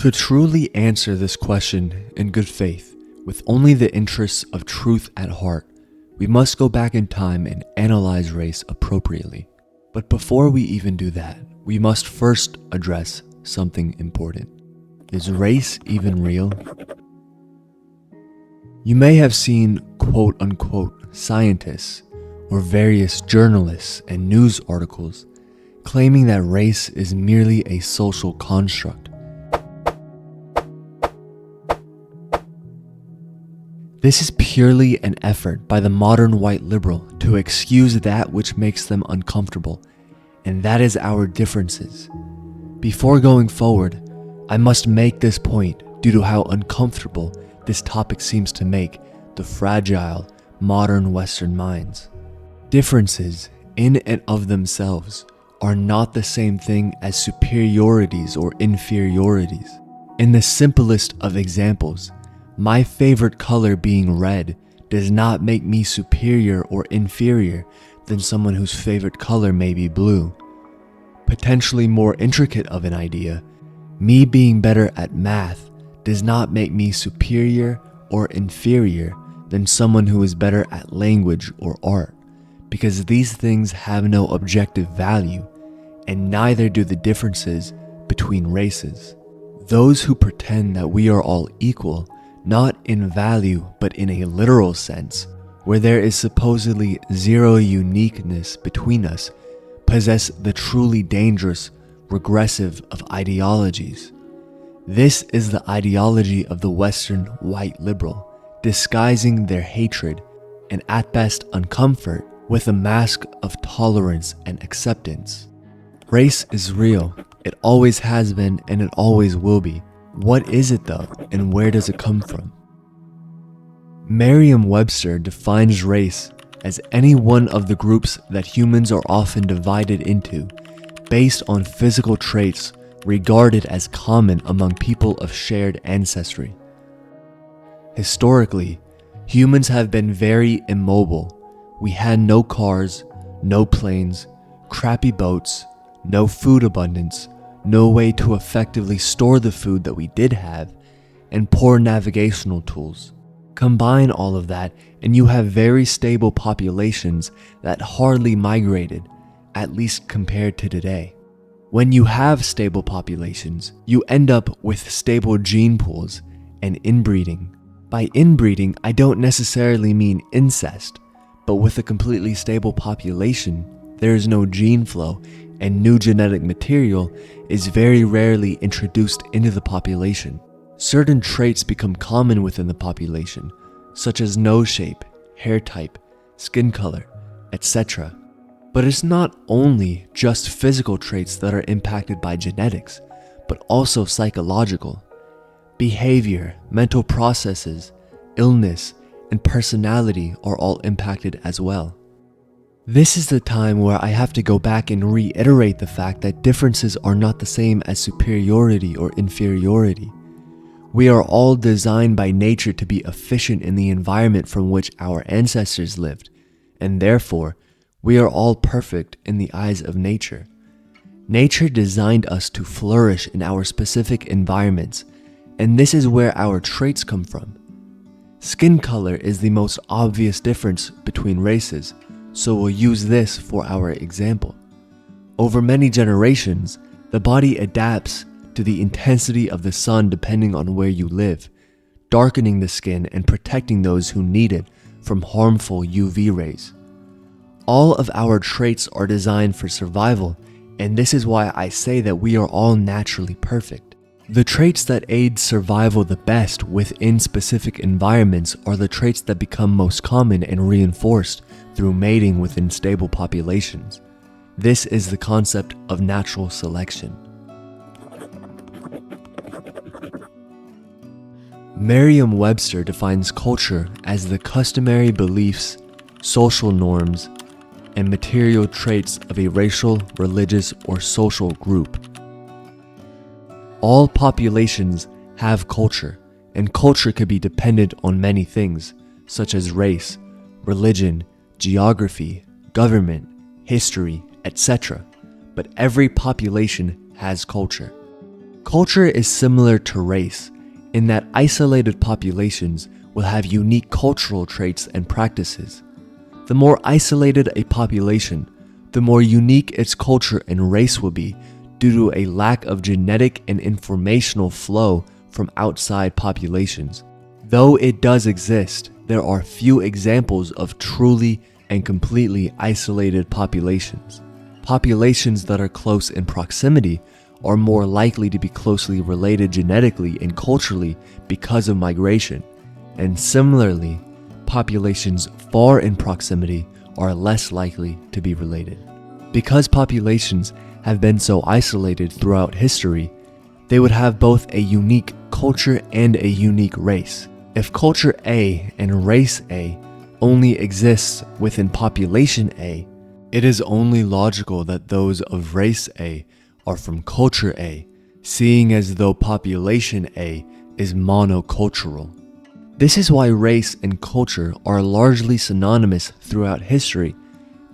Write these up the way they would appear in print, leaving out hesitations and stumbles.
To truly answer this question in good faith, with only the interests of truth at heart, we must go back in time and analyze race appropriately. But before we even do that, we must first address something important. Is race even real? You may have seen quote-unquote scientists or various journalists and news articles claiming that race is merely a social construct. This is purely an effort by the modern white liberal to excuse that which makes them uncomfortable, and that is our differences. Before going forward, I must make this point due to how uncomfortable this topic seems to make the fragile, modern Western minds. Differences, in and of themselves, are not the same thing as superiorities or inferiorities. In the simplest of examples, my favorite color being red does not make me superior or inferior than someone whose favorite color may be blue. Potentially more intricate of an idea, me being better at math does not make me superior or inferior than someone who is better at language or art, because these things have no objective value, and neither do the differences between races. Those who pretend that we are all equal, not in value but in a literal sense, where there is supposedly zero uniqueness between us, possess the truly dangerous, regressive of ideologies. This is the ideology of the Western white liberal, disguising their hatred and at best uncomfort with a mask of tolerance and acceptance. Race is real. It always has been and it always will be. What is it though, and where does it come from? Merriam-Webster defines race as any one of the groups that humans are often divided into based on physical traits regarded as common among people of shared ancestry. Historically, humans have been very immobile. We had no cars, no planes, crappy boats, no food abundance, no way to effectively store the food that we did have, and poor navigational tools. Combine all of that and you have very stable populations that hardly migrated, at least compared to today. When you have stable populations, you end up with stable gene pools and inbreeding. By inbreeding, I don't necessarily mean incest, but with a completely stable population, there is no gene flow and new genetic material is very rarely introduced into the population. Certain traits become common within the population, such as nose shape, hair type, skin color, etc. But it's not only just physical traits that are impacted by genetics, but also psychological. Behavior, mental processes, illness, and personality are all impacted as well. This is the time where I have to go back and reiterate the fact that differences are not the same as superiority or inferiority. We are all designed by nature to be efficient in the environment from which our ancestors lived, and therefore, we are all perfect in the eyes of nature. Nature designed us to flourish in our specific environments, and this is where our traits come from. Skin color is the most obvious difference between races, so we'll use this for our example. Over many generations, the body adapts to the intensity of the sun depending on where you live, darkening the skin and protecting those who need it from harmful UV rays. All of our traits are designed for survival, and this is why I say that we are all naturally perfect. The traits that aid survival the best within specific environments are the traits that become most common and reinforced through mating within stable populations. This is the concept of natural selection. Merriam-Webster defines culture as the customary beliefs, social norms, and material traits of a racial, religious, or social group. All populations have culture, and culture could be dependent on many things, such as race, religion, geography, government, history, etc. But every population has culture. Culture is similar to race in that isolated populations will have unique cultural traits and practices. The more isolated a population, the more unique its culture and race will be due to a lack of genetic and informational flow from outside populations. Though it does exist, there are few examples of truly and completely isolated populations. Populations that are close in proximity are more likely to be closely related genetically and culturally because of migration, and similarly, populations far in proximity are less likely to be related. Because populations have been so isolated throughout history, they would have both a unique culture and a unique race. If culture A and race A only exists within population A, it is only logical that those of race A are from culture A, seeing as though population A is monocultural. This is why race and culture are largely synonymous throughout history,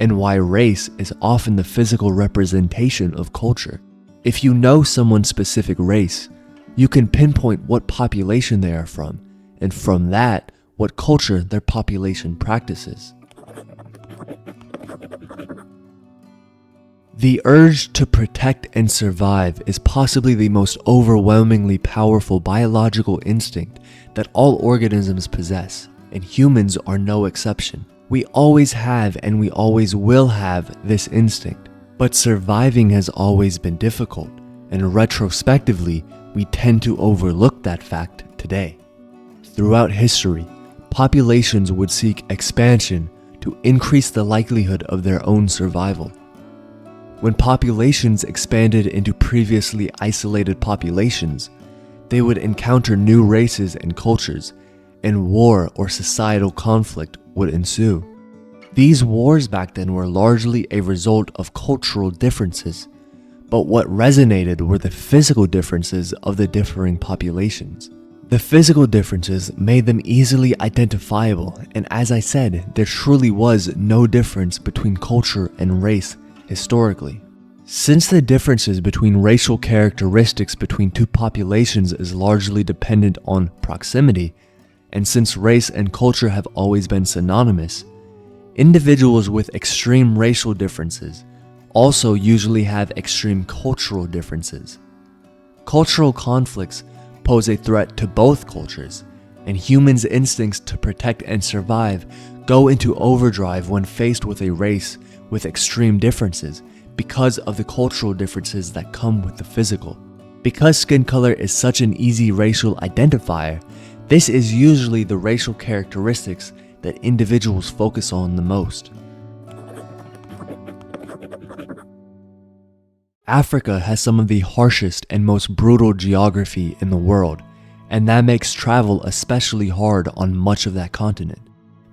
and why race is often the physical representation of culture. If you know someone's specific race, you can pinpoint what population they are from, and from that, what culture their population practices. The urge to protect and survive is possibly the most overwhelmingly powerful biological instinct that all organisms possess, and humans are no exception. We always have and we always will have this instinct, but surviving has always been difficult, and retrospectively, we tend to overlook that fact today. Throughout history, populations would seek expansion to increase the likelihood of their own survival. When populations expanded into previously isolated populations, they would encounter new races and cultures, and war or societal conflict would ensue. These wars back then were largely a result of cultural differences, but what resonated were the physical differences of the differing populations. The physical differences made them easily identifiable, and as I said, there truly was no difference between culture and race historically. Since the differences between racial characteristics between two populations is largely dependent on proximity, and since race and culture have always been synonymous, individuals with extreme racial differences also usually have extreme cultural differences. Cultural conflicts pose a threat to both cultures, and humans' instincts to protect and survive go into overdrive when faced with a race with extreme differences because of the cultural differences that come with the physical. Because skin color is such an easy racial identifier, this is usually the racial characteristics that individuals focus on the most. Africa has some of the harshest and most brutal geography in the world, and that makes travel especially hard on much of that continent.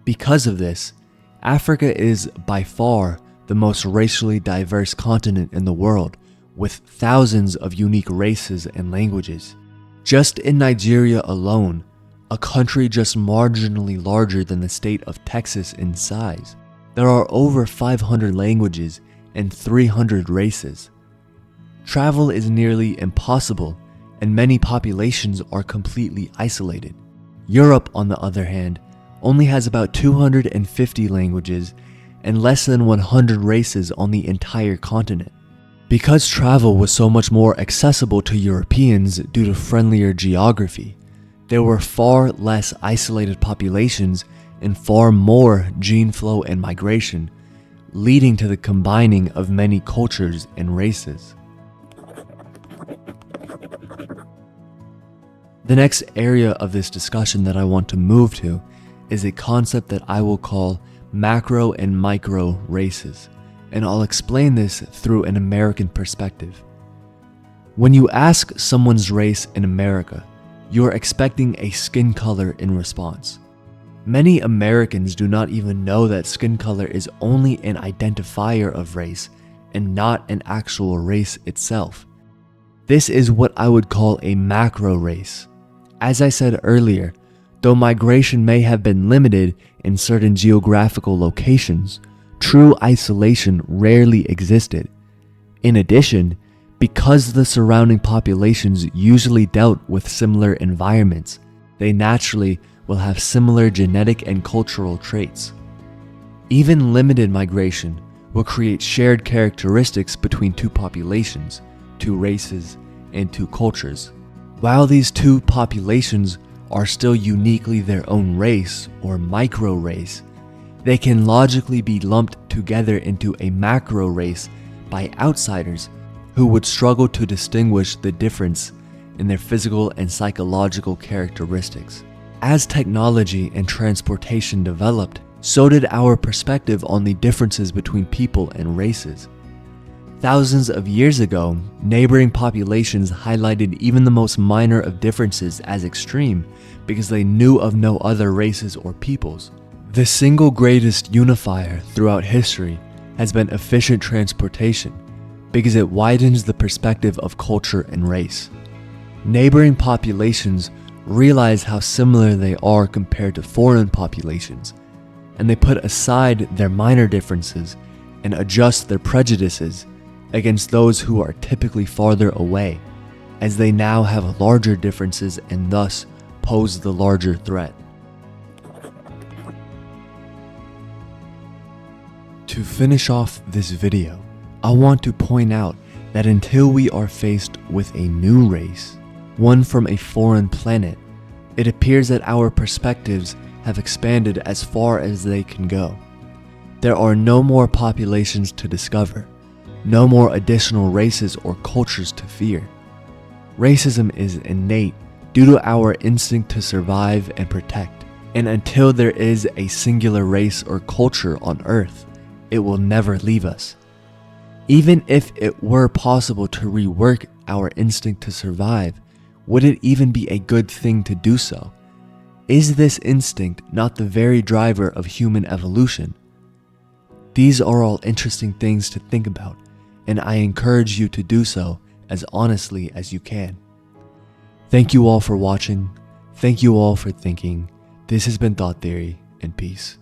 Because of this, Africa is by far the most racially diverse continent in the world, with thousands of unique races and languages. Just in Nigeria alone, a country just marginally larger than the state of Texas in size, there are over 500 languages and 300 races. Travel is nearly impossible, and many populations are completely isolated. Europe, on the other hand, only has about 250 languages and less than 100 races on the entire continent. Because travel was so much more accessible to Europeans due to friendlier geography, there were far less isolated populations and far more gene flow and migration, leading to the combining of many cultures and races. The next area of this discussion that I want to move to is a concept that I will call macro and micro races, and I'll explain this through an American perspective. When you ask someone's race in America, you're expecting a skin color in response. Many Americans do not even know that skin color is only an identifier of race and not an actual race itself. This is what I would call a macro race. As I said earlier, though migration may have been limited in certain geographical locations, true isolation rarely existed. In addition, Because the surrounding populations usually dealt with similar environments, they naturally will have similar genetic and cultural traits. Even limited migration will create shared characteristics between two populations, two races, and two cultures. While these two populations are still uniquely their own race or micro-race, they can logically be lumped together into a macro-race by outsiders who would struggle to distinguish the difference in their physical and psychological characteristics. As technology and transportation developed, so did our perspective on the differences between people and races. Thousands of years ago, neighboring populations highlighted even the most minor of differences as extreme because they knew of no other races or peoples. The single greatest unifier throughout history has been efficient transportation because it widens the perspective of culture and race. Neighboring populations realize how similar they are compared to foreign populations, and they put aside their minor differences and adjust their prejudices against those who are typically farther away, as they now have larger differences and thus pose the larger threat. To finish off this video, I want to point out that until we are faced with a new race, one from a foreign planet, it appears that our perspectives have expanded as far as they can go. There are no more populations to discover, no more additional races or cultures to fear. Racism is innate due to our instinct to survive and protect, and until there is a singular race or culture on Earth, it will never leave us. Even if it were possible to rework our instinct to survive, would it even be a good thing to do so? Is this instinct not the very driver of human evolution? These are all interesting things to think about, and I encourage you to do so as honestly as you can. Thank you all for watching. Thank you all for thinking. This has been Thought Theory, and peace.